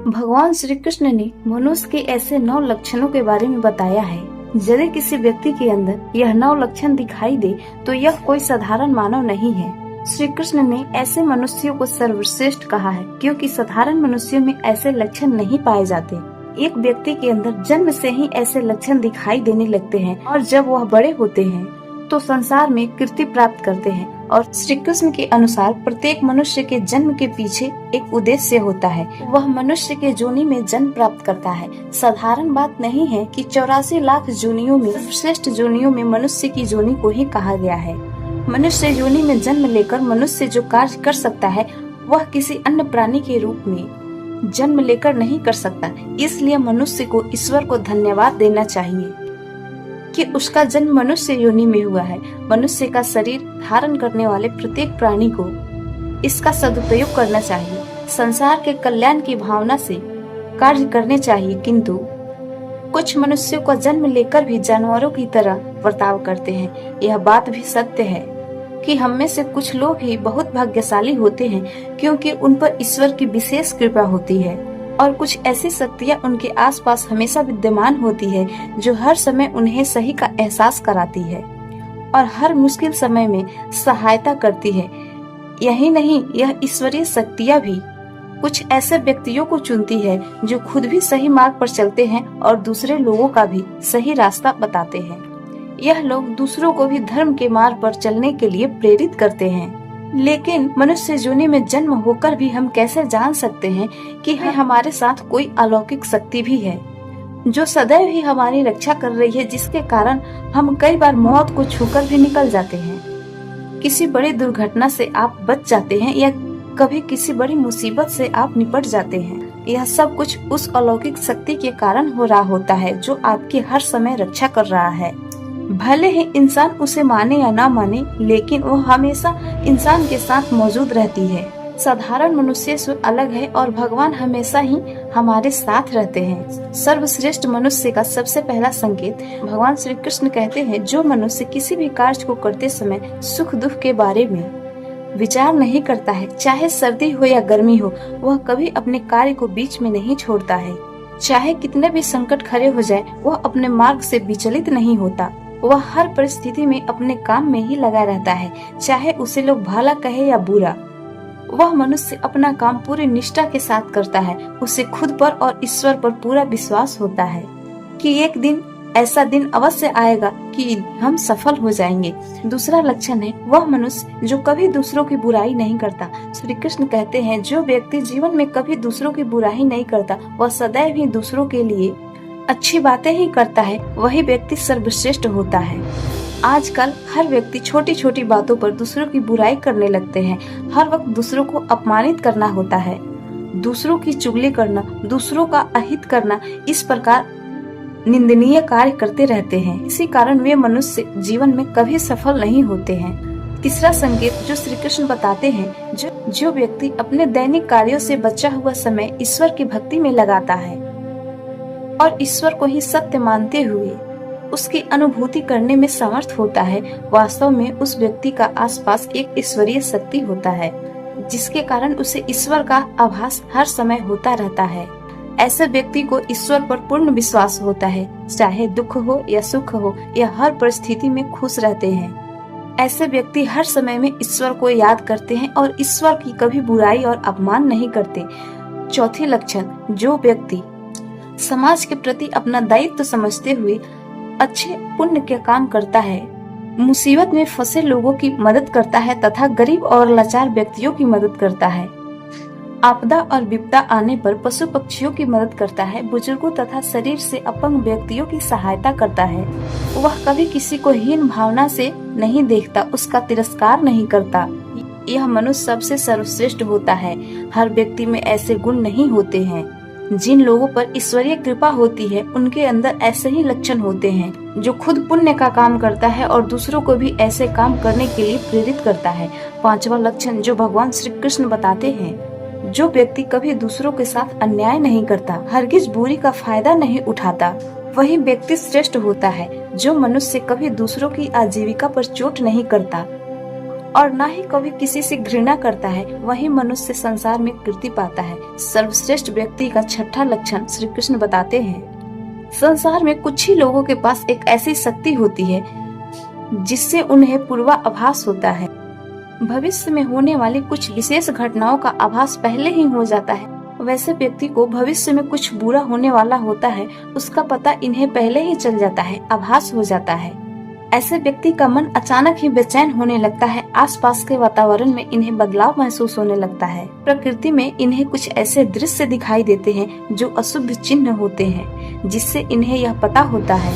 भगवान श्री कृष्ण ने मनुष्य के ऐसे 9 लक्षणों के बारे में बताया है। यदि किसी व्यक्ति के अंदर यह 9 लक्षण दिखाई दे तो यह कोई साधारण मानव नहीं है। श्री कृष्ण ने ऐसे मनुष्यों को सर्वश्रेष्ठ कहा है, क्योंकि साधारण मनुष्यों में ऐसे लक्षण नहीं पाए जाते। एक व्यक्ति के अंदर जन्म से ही ऐसे लक्षण दिखाई देने लगते हैं और जब वह बड़े होते हैं तो संसार में कीर्ति प्राप्त करते हैं। और श्री कृष्ण के अनुसार प्रत्येक मनुष्य के जन्म के पीछे एक उद्देश्य होता है, वह मनुष्य के जोनी में जन्म प्राप्त करता है। साधारण बात नहीं है कि 84 लाख जोनियों में श्रेष्ठ जोनियों में मनुष्य की जोनी को ही कहा गया है। मनुष्य योनि में जन्म लेकर मनुष्य जो कार्य कर सकता है वह किसी अन्य प्राणी के रूप में जन्म लेकर नहीं कर सकता। इसलिए मनुष्य को ईश्वर को धन्यवाद देना चाहिए कि उसका जन्म मनुष्य योनि में हुआ है। मनुष्य का शरीर धारण करने वाले प्रत्येक प्राणी को इसका सदुपयोग करना चाहिए, संसार के कल्याण की भावना से कार्य करने चाहिए। किंतु कुछ मनुष्यों का जन्म लेकर भी जानवरों की तरह बर्ताव करते हैं। यह बात भी सत्य है कि हम में से कुछ लोग ही बहुत भाग्यशाली होते हैं, क्योंकि उन पर ईश्वर की विशेष कृपा होती है और कुछ ऐसी शक्तियाँ उनके आसपास हमेशा विद्यमान होती है जो हर समय उन्हें सही का एहसास कराती है और हर मुश्किल समय में सहायता करती है। यही नहीं, यह ईश्वरीय शक्तियाँ भी कुछ ऐसे व्यक्तियों को चुनती है जो खुद भी सही मार्ग पर चलते हैं और दूसरे लोगों का भी सही रास्ता बताते हैं। यह लोग दूसरों को भी धर्म के मार्ग पर चलने के लिए प्रेरित करते हैं। लेकिन मनुष्य योनि में जन्म होकर भी हम कैसे जान सकते हैं कि हमारे साथ कोई अलौकिक शक्ति भी है जो सदैव ही हमारी रक्षा कर रही है, जिसके कारण हम कई बार मौत को छूकर भी निकल जाते हैं। किसी बड़ी दुर्घटना से आप बच जाते हैं या कभी किसी बड़ी मुसीबत से आप निपट जाते हैं। यह सब कुछ उस अलौकिक शक्ति के कारण हो रहा होता है जो आपकी हर समय रक्षा कर रहा है। भले ही इंसान उसे माने या ना माने, लेकिन वो हमेशा इंसान के साथ मौजूद रहती है। साधारण मनुष्य से अलग है और भगवान हमेशा ही हमारे साथ रहते हैं। सर्वश्रेष्ठ मनुष्य का सबसे पहला संकेत भगवान श्री कृष्ण कहते हैं, जो मनुष्य किसी भी कार्य को करते समय सुख दुख के बारे में विचार नहीं करता है, चाहे सर्दी हो या गर्मी हो, वह कभी अपने कार्य को बीच में नहीं छोड़ता है। चाहे कितने भी संकट खड़े हो जाए, वह अपने मार्ग से विचलित नहीं होता। वह हर परिस्थिति में अपने काम में ही लगा रहता है, चाहे उसे लोग भला कहे या बुरा। वह मनुष्य अपना काम पूरी निष्ठा के साथ करता है। उसे खुद पर और ईश्वर पर पूरा विश्वास होता है कि एक दिन ऐसा दिन अवश्य आएगा कि हम सफल हो जाएंगे। दूसरा लक्षण है वह मनुष्य जो कभी दूसरों की बुराई नहीं करता। श्री कृष्ण कहते हैं, जो व्यक्ति जीवन में कभी दूसरों की बुराई नहीं करता, वह सदैव ही दूसरों के लिए अच्छी बातें ही करता है, वही व्यक्ति सर्वश्रेष्ठ होता है। आजकल हर व्यक्ति छोटी छोटी बातों पर दूसरों की बुराई करने लगते हैं। हर वक्त दूसरों को अपमानित करना होता है, दूसरों की चुगली करना, दूसरों का अहित करना, इस प्रकार निंदनीय कार्य करते रहते हैं। इसी कारण वे मनुष्य जीवन में कभी सफल नहीं होते हैं। तीसरा संकेत जो श्री कृष्ण बताते हैं, जो व्यक्ति अपने दैनिक कार्यों से बचा हुआ समय ईश्वर की भक्ति में लगाता है और ईश्वर को ही सत्य मानते हुए उसकी अनुभूति करने में समर्थ होता है, वास्तव में उस व्यक्ति का आसपास एक ईश्वरीय शक्ति होता है, जिसके कारण उसे ईश्वर का आभास हर समय होता रहता है। ऐसे व्यक्ति को ईश्वर पर पूर्ण विश्वास होता है, चाहे दुख हो या सुख हो, यह हर परिस्थिति में खुश रहते हैं। ऐसे व्यक्ति हर समय में ईश्वर को याद करते हैं और ईश्वर की कभी बुराई और अपमान नहीं करते। चौथी लक्षण, जो व्यक्ति समाज के प्रति अपना दायित्व समझते हुए अच्छे पुण्य के काम करता है, मुसीबत में फंसे लोगों की मदद करता है तथा गरीब और लाचार व्यक्तियों की मदद करता है, आपदा और विपदा आने पर पशु पक्षियों की मदद करता है, बुजुर्गों तथा शरीर से अपंग व्यक्तियों की सहायता करता है, वह कभी किसी को हीन भावना से नहीं देखता, उसका तिरस्कार नहीं करता, यह मनुष्य सबसे सर्वश्रेष्ठ होता है। हर व्यक्ति में ऐसे गुण नहीं होते हैं। जिन लोगों पर ईश्वरीय कृपा होती है, उनके अंदर ऐसे ही लक्षण होते हैं, जो खुद पुण्य का काम करता है और दूसरों को भी ऐसे काम करने के लिए प्रेरित करता है। पांचवा लक्षण जो भगवान श्री कृष्ण बताते हैं, जो व्यक्ति कभी दूसरों के साथ अन्याय नहीं करता, हरगिज बुरी का फायदा नहीं उठाता, वही व्यक्ति श्रेष्ठ होता है। जो मनुष्य कभी दूसरों की आजीविका पर चोट नहीं करता और ना ही कभी किसी से घृणा करता है, वही मनुष्य संसार में कीर्ति पाता है। सर्वश्रेष्ठ व्यक्ति का छठा लक्षण श्री कृष्ण बताते हैं। संसार में कुछ ही लोगों के पास एक ऐसी शक्ति होती है जिससे उन्हें पूर्वाभास होता है। भविष्य में होने वाली कुछ विशेष घटनाओं का आभास पहले ही हो जाता है। वैसे व्यक्ति को भविष्य में कुछ बुरा होने वाला होता है, उसका पता इन्हें पहले ही चल जाता है, आभास हो जाता है। ऐसे व्यक्ति का मन अचानक ही बेचैन होने लगता है। आसपास के वातावरण में इन्हें बदलाव महसूस होने लगता है। प्रकृति में इन्हें कुछ ऐसे दृश्य दिखाई देते हैं जो अशुभ चिन्ह होते हैं, जिससे इन्हें यह पता होता है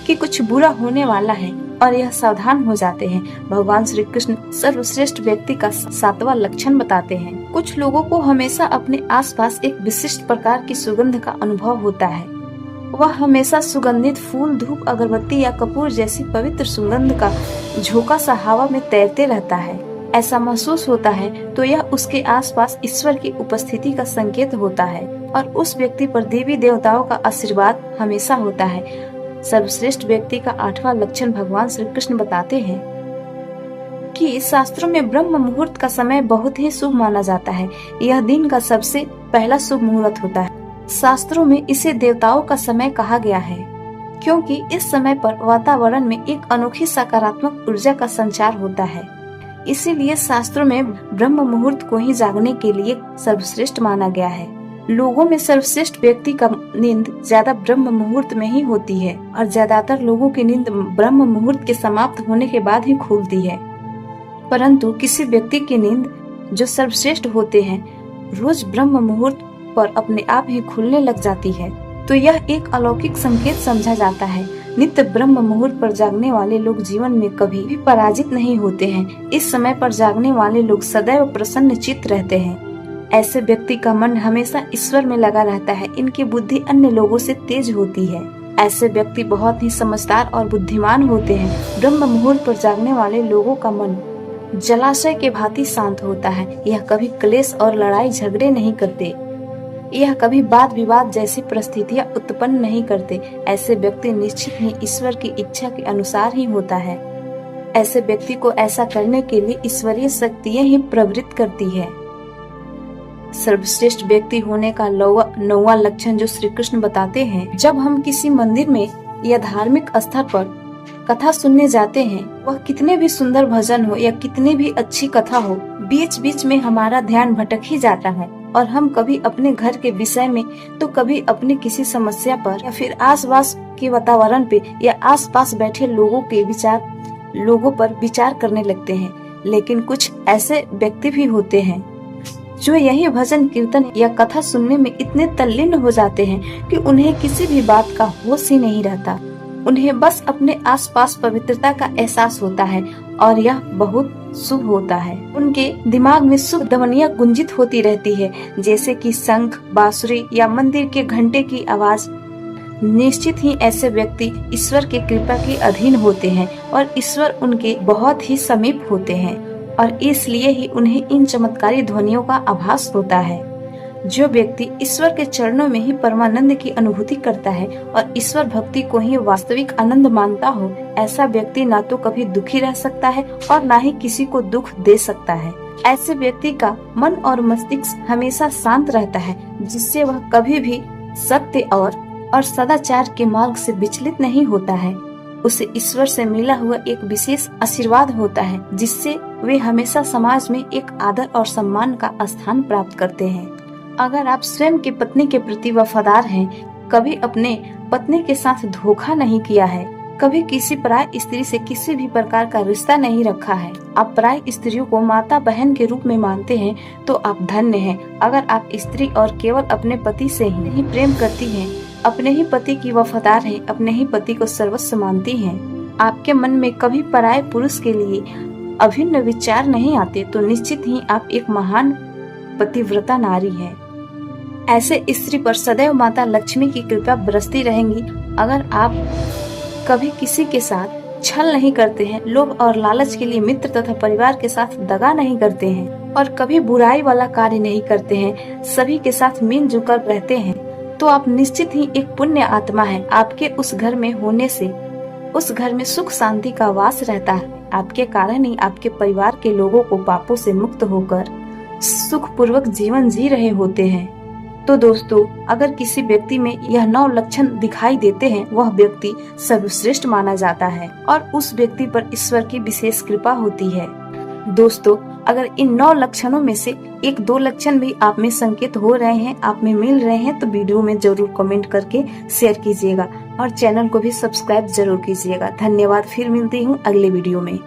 कि कुछ बुरा होने वाला है और यह सावधान हो जाते हैं। भगवान श्री कृष्ण सर्वश्रेष्ठ व्यक्ति का सातवां लक्षण बताते हैं। कुछ लोगों को हमेशा अपने आसपास एक विशिष्ट प्रकार की सुगंध का अनुभव होता है। वह हमेशा सुगंधित फूल, धूप, अगरबत्ती या कपूर जैसी पवित्र सुगंध का झोंका सा हवा में तैरते रहता है। ऐसा महसूस होता है तो यह उसके आसपास ईश्वर की उपस्थिति का संकेत होता है और उस व्यक्ति पर देवी देवताओं का आशीर्वाद हमेशा होता है। सर्वश्रेष्ठ व्यक्ति का आठवां लक्षण भगवान श्री कृष्ण बताते हैं कि शास्त्रों में ब्रह्म मुहूर्त का समय बहुत ही शुभ माना जाता है। यह दिन का सबसे पहला शुभ मुहूर्त होता है। शास्त्रों में इसे देवताओं का समय कहा गया है, क्योंकि इस समय पर वातावरण में एक अनोखी सकारात्मक ऊर्जा का संचार होता है। इसीलिए शास्त्रों में ब्रह्म मुहूर्त को ही जागने के लिए सर्वश्रेष्ठ माना गया है। लोगों में सर्वश्रेष्ठ व्यक्ति का नींद ज्यादा ब्रह्म मुहूर्त में ही होती है और ज्यादातर लोगों की नींद ब्रह्म मुहूर्त के समाप्त होने के बाद ही खुलती है। परंतु किसी व्यक्ति की नींद जो सर्वश्रेष्ठ होते हैं रोज ब्रह्म मुहूर्त पर अपने आप ही खुलने लग जाती है, तो यह एक अलौकिक संकेत समझा जाता है। नित्य ब्रह्म मुहूर्त पर जागने वाले लोग जीवन में कभी भी पराजित नहीं होते हैं। इस समय पर जागने वाले लोग सदैव प्रसन्न चित्त रहते हैं। ऐसे व्यक्ति का मन हमेशा ईश्वर में लगा रहता है। इनकी बुद्धि अन्य लोगों से तेज होती है। ऐसे व्यक्ति बहुत ही समझदार और बुद्धिमान होते हैं। ब्रह्म मुहूर्त पर जागने वाले लोगों का मन जलाशय के भांति शांत होता है। यह कभी क्लेश और लड़ाई झगड़े नहीं करते। यह कभी वाद विवाद जैसी परिस्थितियां उत्पन्न नहीं करते। ऐसे व्यक्ति निश्चित ही ईश्वर की इच्छा के अनुसार ही होता है। ऐसे व्यक्ति को ऐसा करने के लिए ईश्वरीय शक्तियां ही प्रवृत्त करती है। सर्वश्रेष्ठ व्यक्ति होने का नौवां लक्षण जो श्री कृष्ण बताते हैं, जब हम किसी मंदिर में या धार्मिक स्थल पर कथा सुनने जाते हैं, वह कितने भी सुंदर भजन हो या कितनी भी अच्छी कथा हो, बीच बीच में हमारा ध्यान भटक ही जाता है और हम कभी अपने घर के विषय में तो कभी अपनी किसी समस्या पर या फिर आसपास के वातावरण पे या आसपास बैठे लोगों पर विचार करने लगते हैं। लेकिन कुछ ऐसे व्यक्ति भी होते हैं जो यही भजन कीर्तन या कथा सुनने में इतने तल्लीन हो जाते हैं कि उन्हें किसी भी बात का होश ही नहीं रहता। उन्हें बस अपने आसपास पवित्रता का एहसास होता है और यह बहुत शुभ होता है। उनके दिमाग में शुभ ध्वनियां गुंजित होती रहती है, जैसे कि शंख, बांसुरी या मंदिर के घंटे की आवाज। निश्चित ही ऐसे व्यक्ति ईश्वर की कृपा के अधीन होते हैं और ईश्वर उनके बहुत ही समीप होते हैं और इसलिए ही उन्हें इन चमत्कारी ध्वनियों का आभास होता है। जो व्यक्ति ईश्वर के चरणों में ही परमानंद की अनुभूति करता है और ईश्वर भक्ति को ही वास्तविक आनंद मानता हो, ऐसा व्यक्ति ना तो कभी दुखी रह सकता है और ना ही किसी को दुख दे सकता है। ऐसे व्यक्ति का मन और मस्तिष्क हमेशा शांत रहता है, जिससे वह कभी भी सत्य और सदाचार के मार्ग से विचलित नहीं होता है। उसे ईश्वर से मिला हुआ एक विशेष आशीर्वाद होता है, जिससे वे हमेशा समाज में एक आदर और सम्मान का स्थान प्राप्त करते हैं। अगर आप स्वयं की पत्नी के प्रति वफादार हैं, कभी अपने पत्नी के साथ धोखा नहीं किया है, कभी किसी पराय स्त्री से किसी भी प्रकार का रिश्ता नहीं रखा है, आप पराय स्त्रियों को माता बहन के रूप में मानते हैं, तो आप धन्य हैं। अगर आप स्त्री और केवल अपने पति से ही प्रेम करती हैं, अपने ही पति की वफादार हैं, अपने ही पति को सर्वस्व मानती हैं, आपके मन में कभी पराय पुरुष के लिए अभिन्न विचार नहीं आते, तो निश्चित ही आप एक महान पतिव्रता नारी हैं। ऐसे स्त्री पर सदैव माता लक्ष्मी की कृपा बरसती रहेंगी। अगर आप कभी किसी के साथ छल नहीं करते हैं, लोभ और लालच के लिए मित्र तथा परिवार के साथ दगा नहीं करते हैं और कभी बुराई वाला कार्य नहीं करते हैं, सभी के साथ मिलजुल कर रहते हैं, तो आप निश्चित ही एक पुण्य आत्मा है। आपके उस घर में होने से उस घर में सुख शांति का वास रहता है। आपके कारण ही आपके परिवार के लोगों को पापों से मुक्त होकर सुखपूर्वक जीवन जी रहे होते हैं। तो दोस्तों, अगर किसी व्यक्ति में यह 9 लक्षण दिखाई देते हैं, वह व्यक्ति सर्वश्रेष्ठ माना जाता है और उस व्यक्ति पर ईश्वर की विशेष कृपा होती है। दोस्तों, अगर इन 9 लक्षणों में से 1-2 लक्षण भी आप में संकेत हो रहे हैं, आप में मिल रहे हैं, तो वीडियो में जरूर कमेंट करके शेयर कीजिएगा और चैनल को भी सब्सक्राइब जरूर कीजिएगा। धन्यवाद। फिर मिलती हूँ अगले वीडियो में।